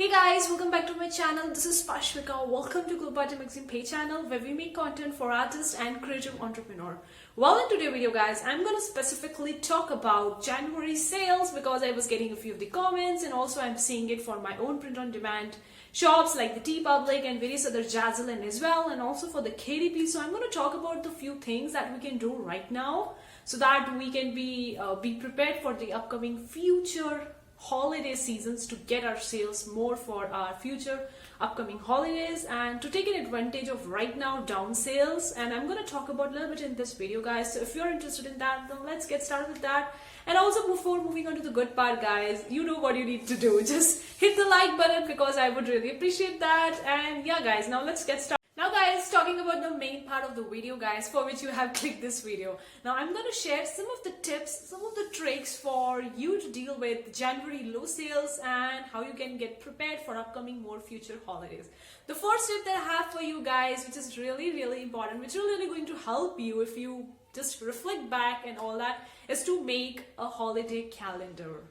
Hey guys, welcome back to my channel. This is Pashvika. Welcome to GLOBO Magazine page channel where we make content for artists and creative entrepreneur. Well, in today's video guys, I'm going to specifically talk about January sales because I was getting a few of the comments and also I'm seeing it for my own print on demand shops like the Teepublic and various other Jazzlin as well, and also for the KDP. So I'm going to talk about the few things that we can do right now so that we can be prepared for the upcoming future holiday seasons to get our sales more for our future upcoming holidays and to take an advantage of right now down sales. And I'm going to talk about a little bit in this video guys, so if you're interested in that, then let's get started with that. And also before moving on to the good part guys, you know what you need to do, just hit the like button because I would really appreciate that. And yeah guys, now let's get started. Now guys, talking about the main part of the video guys for which you have clicked this video. Now I'm going to share some of the tips, some of the tricks for you to deal with January low sales and how you can get prepared for upcoming more future holidays. The first tip that I have for you guys, which is really important, which is really going to help you if you just reflect back and all that, is to make a holiday calendar.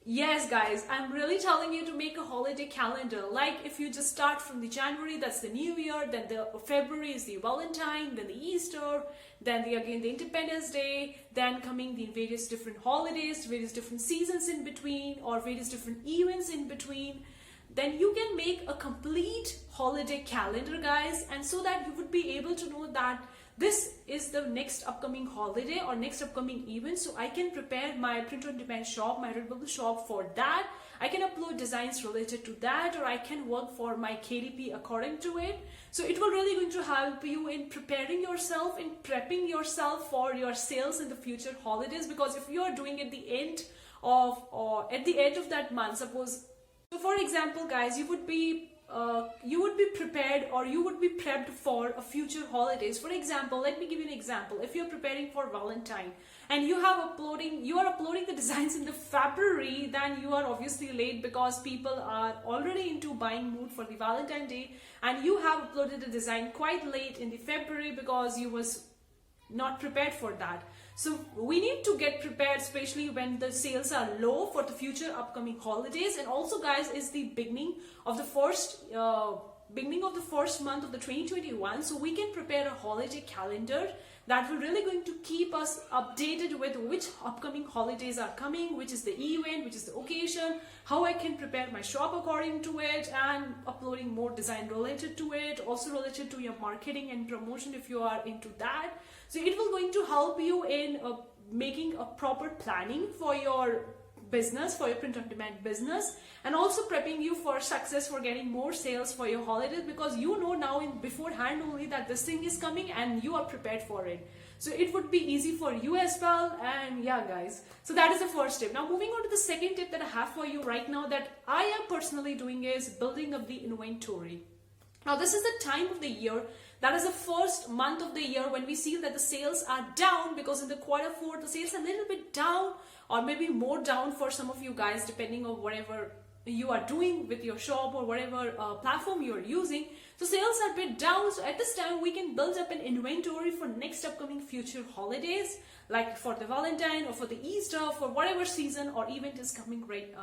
Yes guys, I'm really telling you to make a holiday calendar. Like if you just start from the January, that's the New Year, then the February is the Valentine, then the Easter, then again the Independence Day, then coming the various different holidays, various different seasons in between or various different events in between. Then you can make a complete holiday calendar guys, and so that you would be able to know that this is the next upcoming holiday or next upcoming event, so I can prepare my print on demand shop, my Redbubble shop for that. I can upload designs related to that, or I can work for my KDP according to it. So it will really going to help you in preparing yourself, in prepping yourself for your sales in the future holidays, because if you are doing at the end of that month, suppose, so for example guys, you would be prepared or you would be prepped for a future holidays. For example, let me give you an example. If you're preparing for Valentine and you are uploading the designs in the February, then you are obviously late because people are already into buying mood for the Valentine Day, and you have uploaded the design quite late in the February because you was not prepared for that. So we need to get prepared, especially when the sales are low for the future upcoming holidays. And also guys, is the beginning of the first month of the 2021, so we can prepare a holiday calendar that will really going to keep us updated with which upcoming holidays are coming, which is the event, which is the occasion, how I can prepare my shop according to it, and uploading more design related to it, also related to your marketing and promotion if you are into that. So it will going to help you in making a proper planning for your business, for your print on demand business, and also prepping you for success, for getting more sales for your holidays, because you know now in beforehand only that this thing is coming and you are prepared for it. So it would be easy for you as well. And yeah guys, so that is the first tip. Now moving on to the second tip that I have for you right now that I am personally doing is building up the inventory. Now this is the time of the year, that is the first month of the year when we see that the sales are down, because in the Q4 the sales are a little bit down, or maybe more down for some of you guys depending on whatever you are doing with your shop or whatever platform you are using. So sales are a bit down, so at this time we can build up an inventory for next upcoming future holidays, like for the Valentine or for the Easter, for whatever season or event is coming right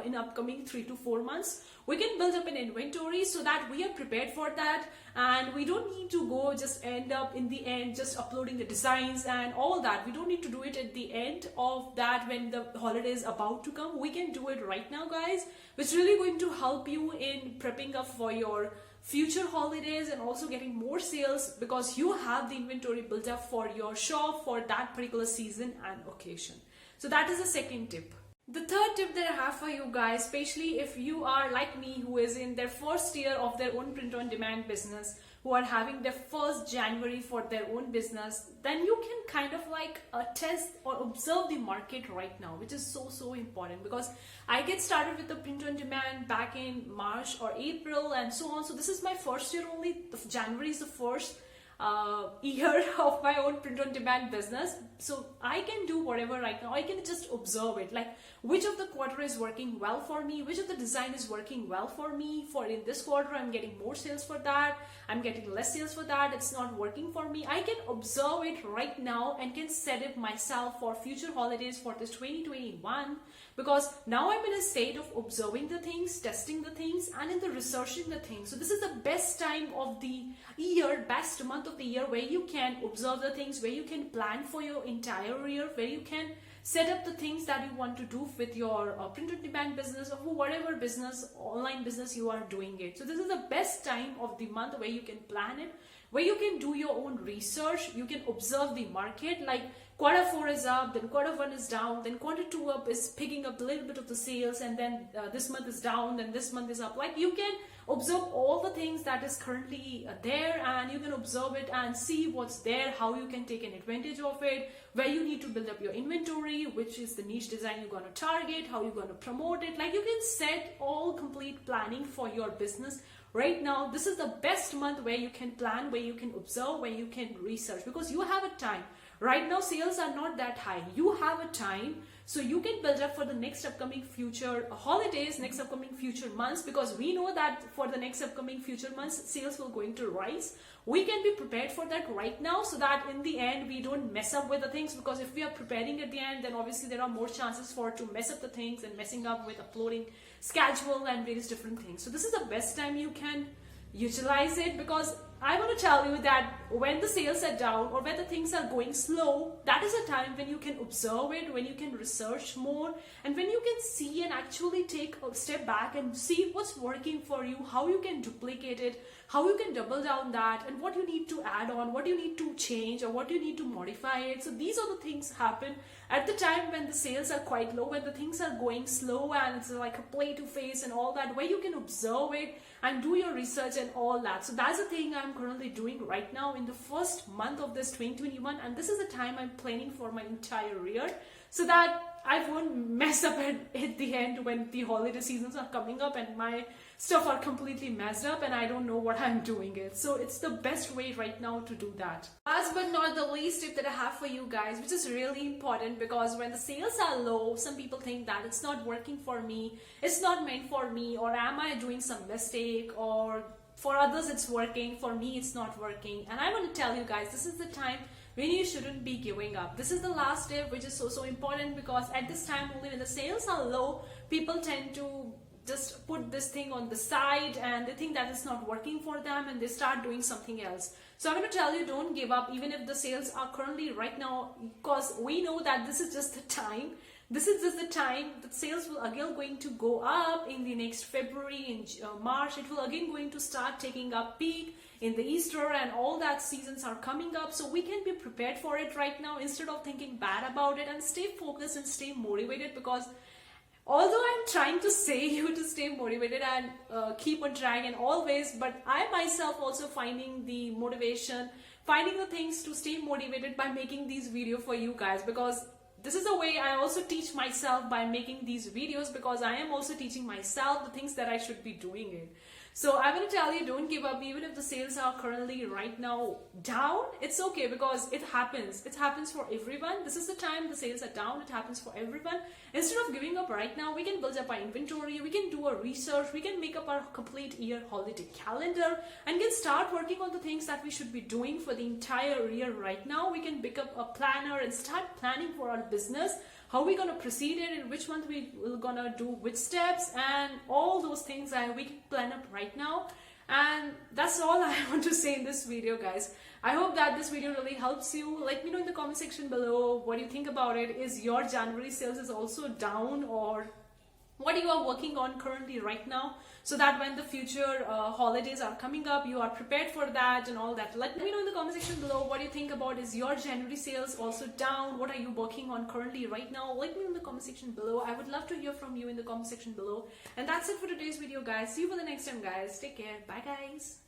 in upcoming 3 to 4 months. We can build up an inventory so that we are prepared for that, and we don't need to go just end up in the end just uploading the designs and all that. We don't need to do it at the end of that when the holiday is about to come. We can do it right now guys, which is really going to help you in prepping up for your future holidays and also getting more sales, because you have the inventory built up for your shop for that particular season and occasion. So that is the second tip. The third tip that I have for you guys, especially if you are like me who is in their first year of their own print on demand business, who are having their first January for their own business, then you can kind of like test or observe the market right now, which is so important, because I get started with the print on demand back in March or April and so on. So this is my first year only. January is the first year of my own print on demand business. So I can do whatever right now. I can just observe it, like which of the quarter is working well for me, which of the design is working well for me. For in this quarter I'm getting more sales for that, I'm getting less sales for that, it's not working for me. I can observe it right now and can set it myself for future holidays for this 2021, because now I'm in a state of observing the things, testing the things, and in the researching the things. So this is the best time of the year, best month of the year, where you can observe the things, where you can plan for your entire year, where you can set up the things that you want to do with your print on demand business or whatever business, online business you are doing it. So this is the best time of the month where you can plan it, where you can do your own research, you can observe the market, like quarter 4 is up, then quarter 1 is down, then quarter 2 up is picking up a little bit of the sales, and then this month is down, then this month is up. Like you can observe all the things that is currently there, and you can observe it and see what's there, how you can take an advantage of it, where you need to build up your inventory, which is the niche design you're going to target, how you're going to promote it. Like you can set all complete planning for your business right now. This is the best month where you can plan, where you can observe, where you can research, because you have a time. Right now sales are not that high. You have a time, so you can build up for the next upcoming future holidays, next upcoming future months, because we know that for the next upcoming future months sales will going to rise. We can be prepared for that right now, so that in the end we don't mess up with the things, because if we are preparing at the end, then obviously there are more chances for to mess up the things and messing up with uploading schedule and various different things. So this is the best time you can utilize it, because I want to tell you that when the sales are down or when the things are going slow, that is a time when you can observe it, when you can research more, and when you can see and actually take a step back and see what's working for you, how you can duplicate it, how you can double down that, and what you need to add on, what you need to change, or what you need to modify it. So these are the things happen at the time when the sales are quite low, when the things are going slow and it's like a play to face and all that, where you can observe it and do your research and all that. So that's the thing I'm currently doing right now in the first month of this 2021, and this is the time I'm planning for my entire year, so that I won't mess up at the end when the holiday seasons are coming up and my stuff are completely messed up and I don't know what I'm doing it. So it's the best way right now to do that. Last but not the least tip that I have for you guys, which is really important, because when the sales are low, some people think that it's not working for me, it's not meant for me, or am I doing some mistake, or for others it's working, for me it's not working. And I want to tell you guys, this is the time when you shouldn't be giving up. This is the last tip, which is so important, because at this time only when the sales are low, people tend to just put this thing on the side and they think that it's not working for them and they start doing something else. So I'm going to tell you, don't give up even if the sales are currently right now, because we know that this is just the time. This is just the time that sales will again going to go up in the next February, in March. It will again going to start taking up peak in the Easter and all that seasons are coming up. So we can be prepared for it right now instead of thinking bad about it, and stay focused and stay motivated, because although I'm trying to say you to stay motivated and keep on trying and always, but I myself also finding the motivation, finding the things to stay motivated by making these videos for you guys, because this is a way I also teach myself by making these videos, because I am also teaching myself the things that I should be doing it. So I'm going to tell you, don't give up even if the sales are currently right now down. It's okay, because it happens. It happens for everyone. This is the time the sales are down. It happens for everyone. Instead of giving up right now, we can build up our inventory. We can do our research. We can make up our complete year holiday calendar and can start working on the things that we should be doing for the entire year right now. We can pick up a planner and start planning for our business, how we're going to proceed it, and which month we're going to do which steps, and all those things we can plan up right now. And that's all I want to say in this video, guys. I hope that this video really helps you. Let me know in the comment section below what you think about it. Is your January sales is also down, or what you are working on currently right now, so that when the future holidays are coming up, you are prepared for that and all that. Let me know in the comment section below what you think about. Is your January sales also down? What are you working on currently right now? Let me know in the comment section below. I would love to hear from you in the comment section below. And that's it for today's video, guys. See you for the next time, guys. Take care. Bye, guys.